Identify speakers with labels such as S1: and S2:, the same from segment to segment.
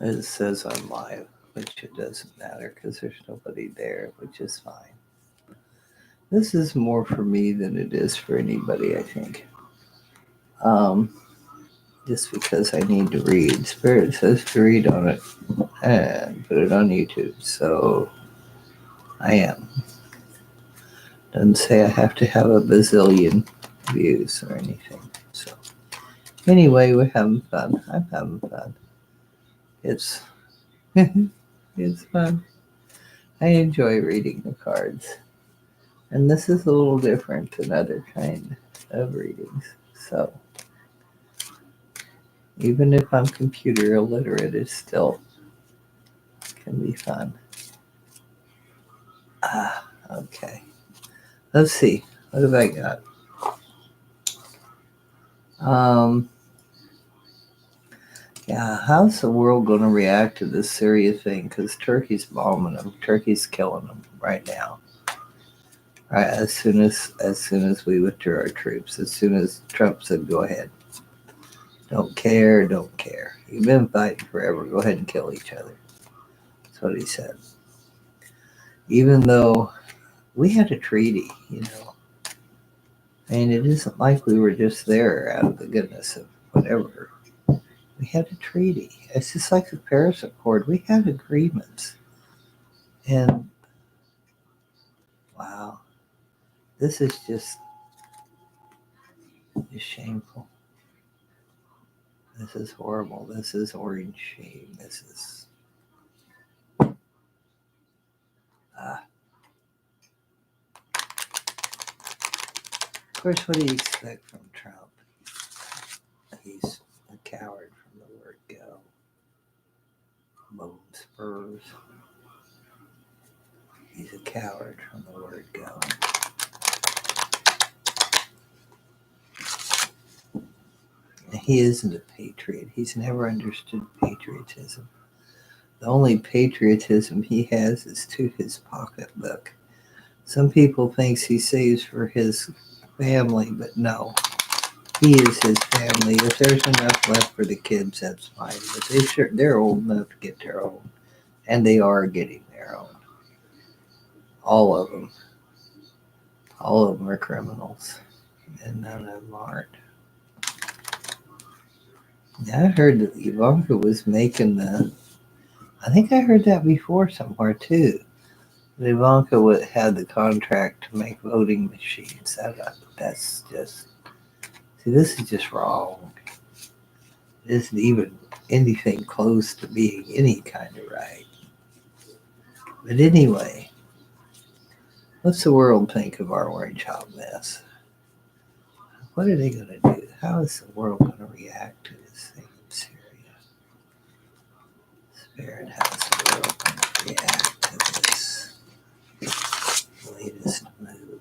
S1: It says I'm live, which it doesn't matter because there's nobody there, which is fine. This is more for me than it is for anybody, I think. Um, just because I need to read. Spirit says to read on it and put it on YouTube, so I am. Doesn't say I have to have a bazillion views or anything. So anyway, we're having fun. I'm having fun. It's it's fun. I enjoy reading the cards. And this is a little different than other kind of readings. So even if I'm computer illiterate, it still can be fun. Okay. Let's see. What have I got? Um, yeah, how's the world going to react to this Syria thing? Because Turkey's bombing them. Turkey's killing them right now. Right, as soon as we withdrew our troops, as soon as Trump said, "Go ahead, don't care, don't care. You've been fighting forever. Go ahead and kill each other." That's what he said. Even though we had a treaty, and it isn't like we were just there out of the goodness of whatever. We had a treaty. It's just like the Paris Accord. We had agreements. And wow, this is just shameful. This is horrible. This is orange shame. This is. Of course, what do you expect from Trump? He's a coward from the word go. Bone spurs. He's a coward from the word go. He isn't a patriot. He's never understood patriotism. The only patriotism he has is to his pocketbook. Some people think he saves for his family, but no. He is his family. If there's enough left for the kids, that's fine. But they're old enough to get their own. And they are getting their own. All of them. All of them are criminals. And none of them aren't. Yeah, I heard that Ivanka was making I think I heard that before somewhere too. That Ivanka had the contract to make voting machines. That's just. See, this is just wrong. It isn't even anything close to being any kind of right. But anyway, what's the world think of our orange hot mess? What are they going to do? How is the world going to react to this thing in Syria? Spirit, how's the world going to react to this latest move of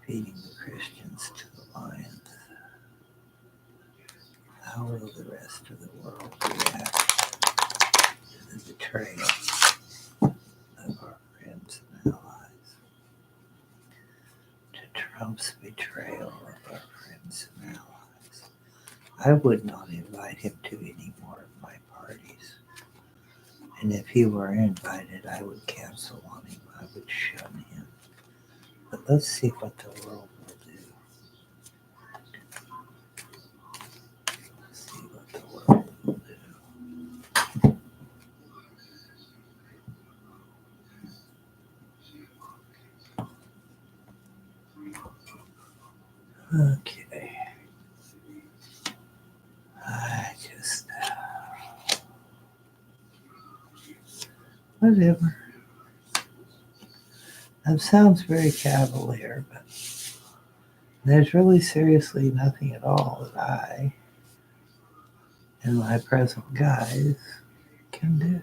S1: feeding the Christians to the lions? How will the rest of the world react to the betrayal of our friends and allies? To Trump's betrayal of our friends and allies. I would not invite him to any more of my parties. And if he were invited, I would cancel on him. I would shun him. But let's see what the world will do. Let's see what the world will do. Okay. I just. Whatever. That sounds very cavalier, but there's really seriously nothing at all that I, in my present guise, can do.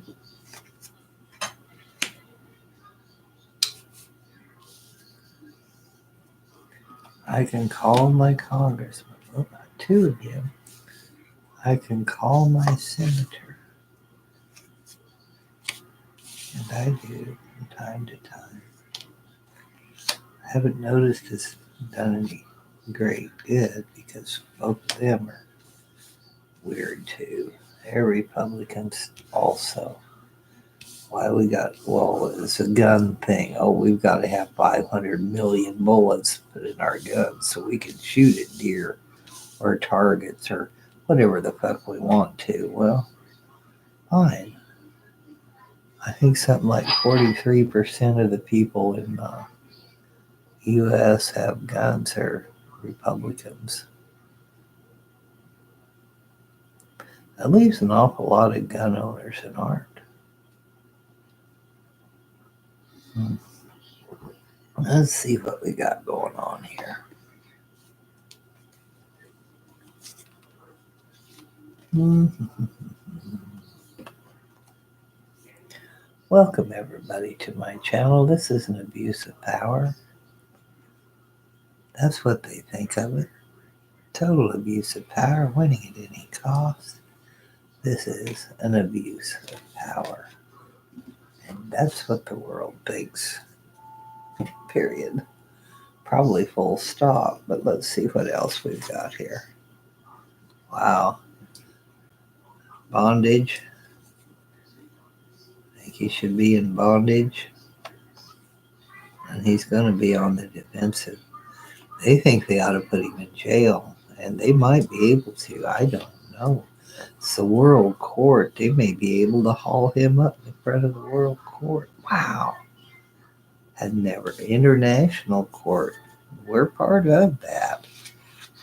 S1: I can call my congressman, well, not two of them. I can call my senator, and I do from time to time. I haven't noticed it's done any great good because both of them are weird too. They're Republicans also. Why we got, well, it's a gun thing. Oh, we've got to have 500 million bullets put in our guns so we can shoot at deer or targets or whatever the fuck we want to. Well, fine. I think something like 43% of the people in the U.S. have guns are Republicans. That leaves an awful lot of gun owners that aren't. Let's see what we got going on here. Welcome everybody to my channel. This is an abuse of power. That's what they think of it. Total abuse of power, winning at any cost. This is an abuse of power. And that's what the world thinks. Period. Probably full stop, but let's see what else we've got here. Wow. Bondage. I think he should be in bondage. And he's going to be on the defensive. They think they ought to put him in jail, and they might be able to. I don't know. It's the World Court. They may be able to haul him up in front of the World Court. Wow. Had never. International Court. We're part of that.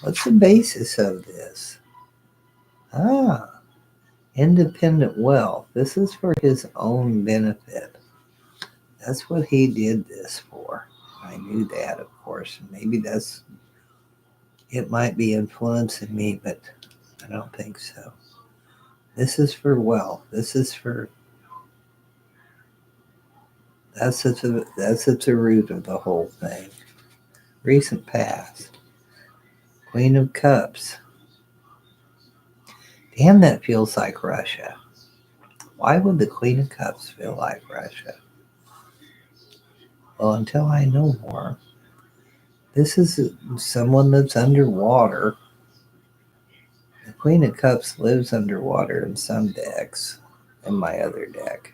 S1: What's the basis of this? Independent wealth. This is for his own benefit. That's what he did this for. I knew that, of course. Maybe it might be influencing me, but I don't think so. This is for wealth. This is for, that's at the root of the whole thing. Recent past. Queen of Cups. Damn, that feels like Russia. Why would the Queen of Cups feel like Russia? Well, until I know more. This is someone that's underwater. The Queen of Cups lives underwater in some decks, in my other deck.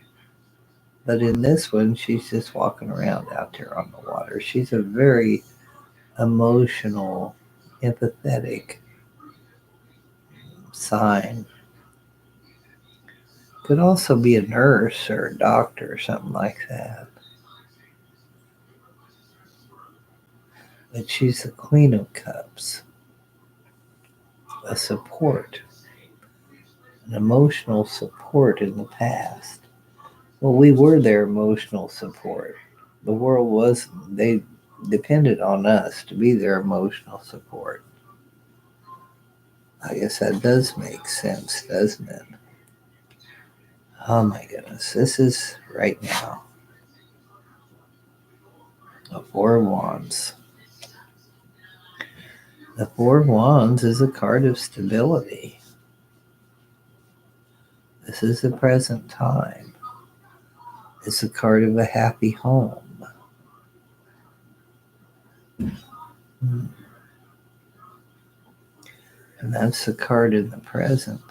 S1: But in this one, she's just walking around out there on the water. She's a very emotional, empathetic sign. Could also be a nurse or a doctor or something like that. But she's the Queen of Cups. A support. An emotional support in the past. Well, we were their emotional support. The world wasn't. They depended on us to be their emotional support. I guess that does make sense, doesn't it? Oh my goodness. This is right now. The Four of Wands. The Four of Wands is a card of stability. This is the present time. It's a card of a happy home. And that's the card in the present.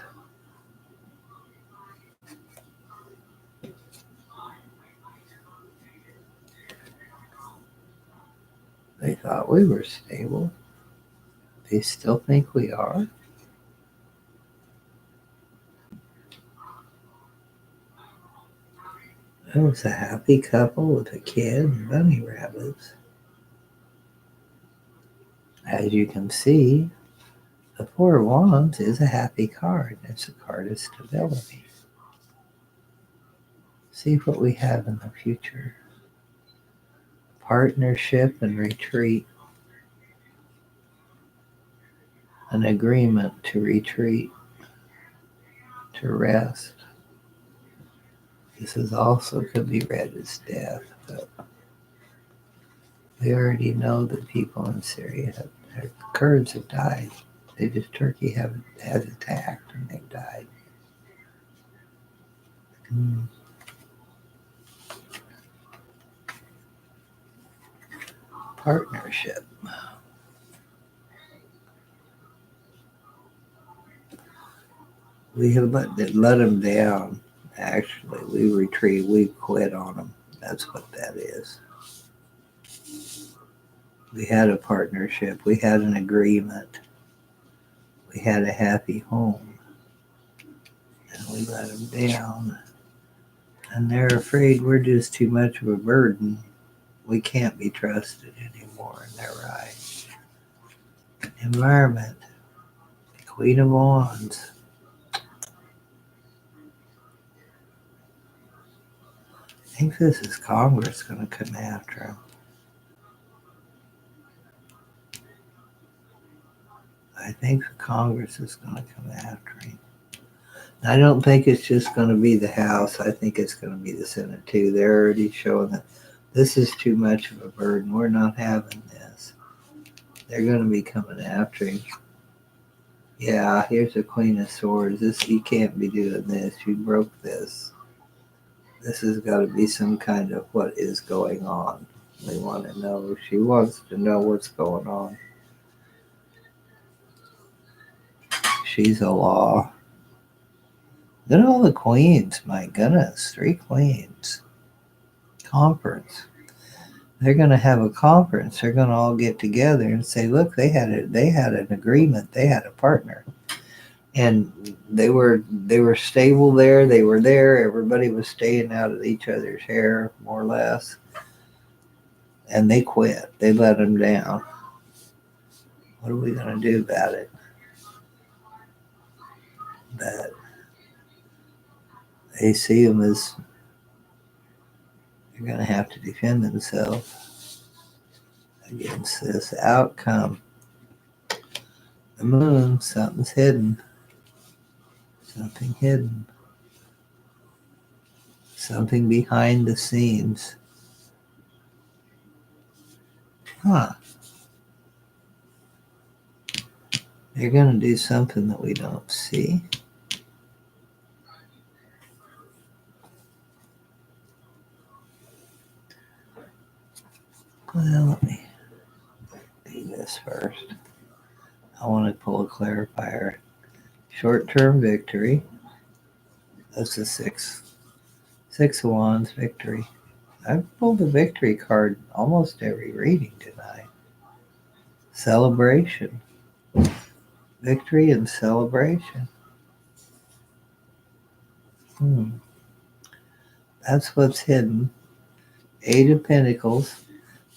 S1: They thought we were stable. They still think we are. It was a happy couple with a kid and bunny rabbits. As you can see, the Four of Wands is a happy card. It's a card of stability. See what we have in the future. Partnership and retreat. An agreement to retreat, to rest. This is also could be read as death, but we already know that people in Syria their Kurds have died. Turkey has attacked and they've died. Partnership. We have let them down. Actually, we retreat. We quit on them. That's what that is. We had a partnership. We had an agreement. We had a happy home. And we let them down. And they're afraid we're just too much of a burden. We can't be trusted anymore. And they're right. Environment. Queen of Wands. I think this is Congress going to come after him. I think the Congress is going to come after him. I don't think it's just going to be the House. I think it's going to be the Senate too. They're already showing that this is too much of a burden. We're not having this. They're going to be coming after him. Yeah, here's the Queen of Swords. You can't be doing this. You broke this. This has got to be some kind of what is going on. They want to know. She wants to know what's going on. She's a law. Look at all the queens. My goodness, 3 queens. Conference. They're going to have a conference. They're going to all get together and say, look, they had an agreement. They had a partner. And they were stable there. They were there. Everybody was staying out of each other's hair, more or less. And they quit. They let them down. What are we going to do about it? But they see them as they're going to have to defend themselves against this outcome. The moon, something's hidden. Something hidden. Something behind the scenes. Huh. They're going to do something that we don't see. Well, let me do this first. I want to pull a clarifier. Short-term victory. That's the 6 of Wands, victory. I've pulled a victory card almost every reading tonight. Celebration. Victory and celebration. That's what's hidden. 8 of Pentacles.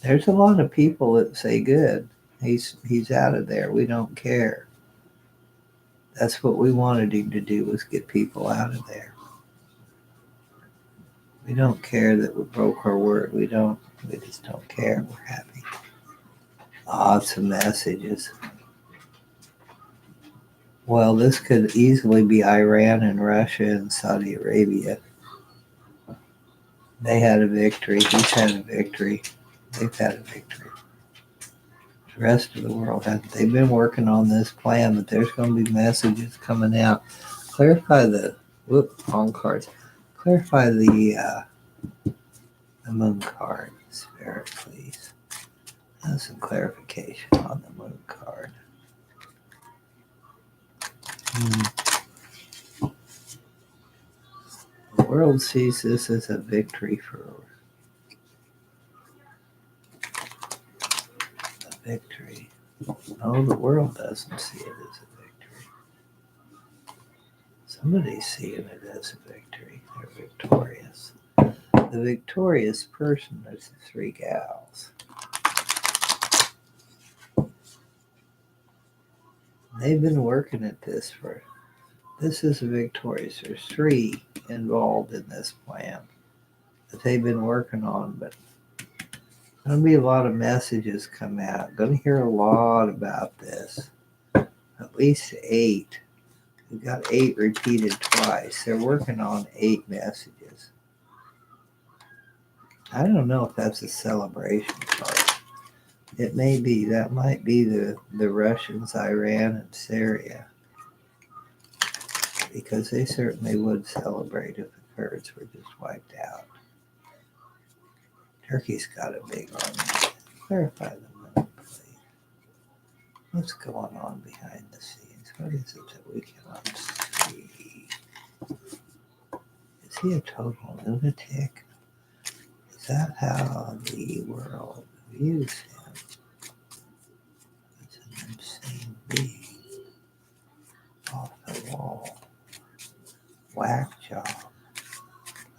S1: There's a lot of people that say, good, he's out of there. We don't care. That's what we wanted him to do, was get people out of there. We don't care that we broke our word. We just don't care. We're happy. Lots of messages. Well, this could easily be Iran and Russia and Saudi Arabia. They had a victory. He's had a victory. They've had a victory. The rest of the world hasn't. They've been working on this plan, but there's going to be messages coming out. Clarify the wrong cards. Clarify the moon card, Spirit, please. That's some clarification on the moon card. The world sees this as a victory for a victory. No, the world doesn't see it as a victory. Somebody's seeing it as a victory. They're victorious. The victorious person is the 3 gals. They've been working at this this is a victorious. There's 3 involved in this plan that they've been working on, but there'll be a lot of messages come out. Going to hear a lot about this. At least 8. We've got 8 repeated twice. They're working on 8 messages. I don't know if that's a celebration card. It may be. That might be the Russians, Iran, and Syria. Because they certainly would celebrate if the Kurds were just wiped out. Turkey's got a big army. Clarify the moon, please. What's going on behind the scenes? What is it that we cannot see? Is he a total lunatic? Is that how the world views him? As an insane being off the wall. Whack job.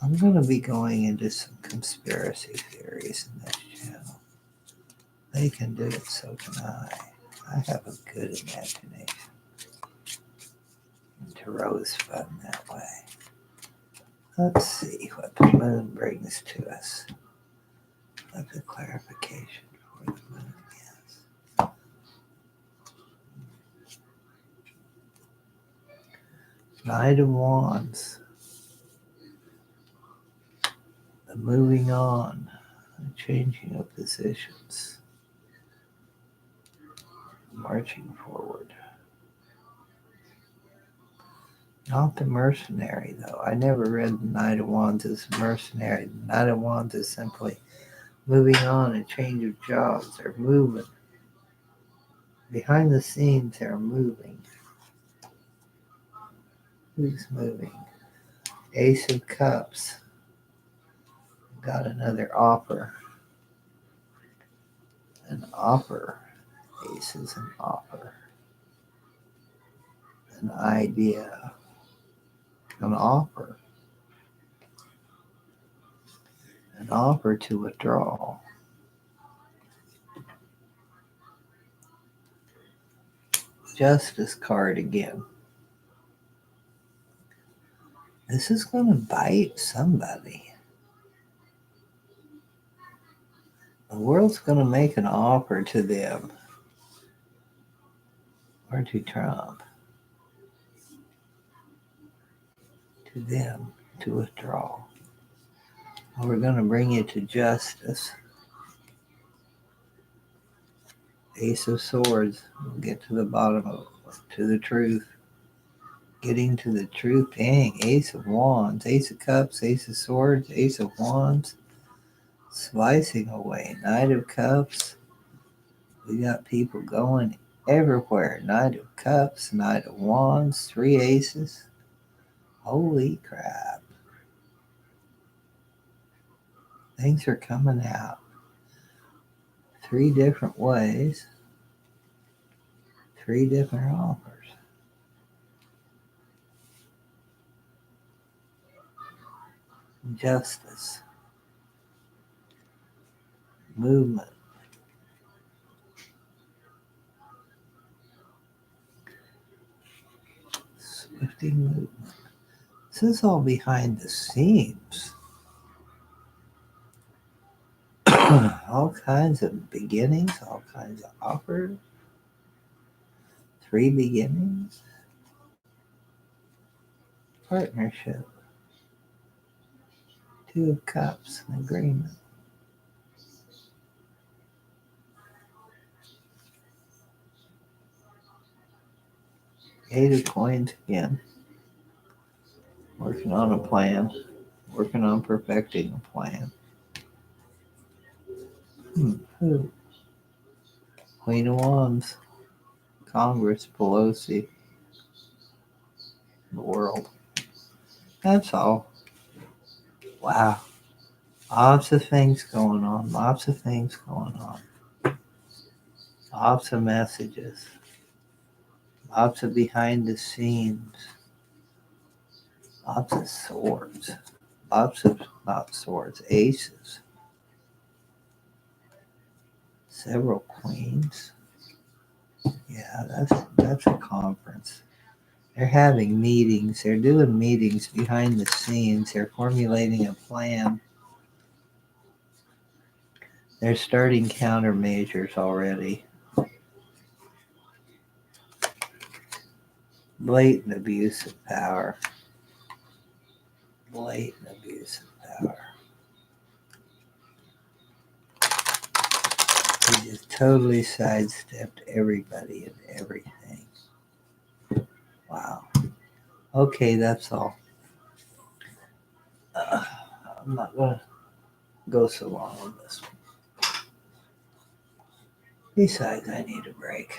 S1: I'm going to be going into some conspiracy theories in this channel. They can do it, so can I. I have a good imagination. And Tarot's fun that way. Let's see what the moon brings to us. Like a clarification for the moon, yes. Knight of Wands. The moving on. The changing of positions. Marching forward. Not the mercenary, though. I never read the Knight of Wands as mercenary. The Knight of Wands is simply moving on, a change of jobs. They're moving. Behind the scenes, they're moving. Who's moving? Ace of Cups. Got another offer. An offer. Ace is an offer. An idea. An offer. An offer to withdraw. Justice card again. This is going to bite somebody. The world's going to make an offer to them or to Trump. To them to withdraw. We're going to bring you to justice. Ace of Swords. We'll get to the bottom of it, to the truth. Getting to the truth. Dang, Ace of Wands, Ace of Cups, Ace of Swords, Ace of Wands. Slicing away. Knight of Cups. We got people going everywhere. Knight of Cups, Knight of Wands, 3 aces. Holy crap. Things are coming out 3 different ways. 3 different offers. Justice. Movement. Swifting movement. This is all behind the scenes. All kinds of beginnings, all kinds of offers. 3 beginnings. Partnership. 2 of Cups, an agreement. Eight of Coins again. Working on a plan. Working on perfecting a plan. Who? Queen of Wands. Congress, Pelosi. The world. That's all. Wow. Lots of things going on. Lots of things going on. Lots of messages. Lots of behind the scenes. Lots of swords. Lots of, not swords, aces. Several queens. Yeah, that's a conference. They're having meetings. They're doing meetings behind the scenes. They're formulating a plan. They're starting countermeasures already. Blatant abuse of power. Blatant abuse of power. He just totally sidestepped everybody and everything. Wow. Okay, that's all. I'm not going to go so long on this one. Besides, I need a break.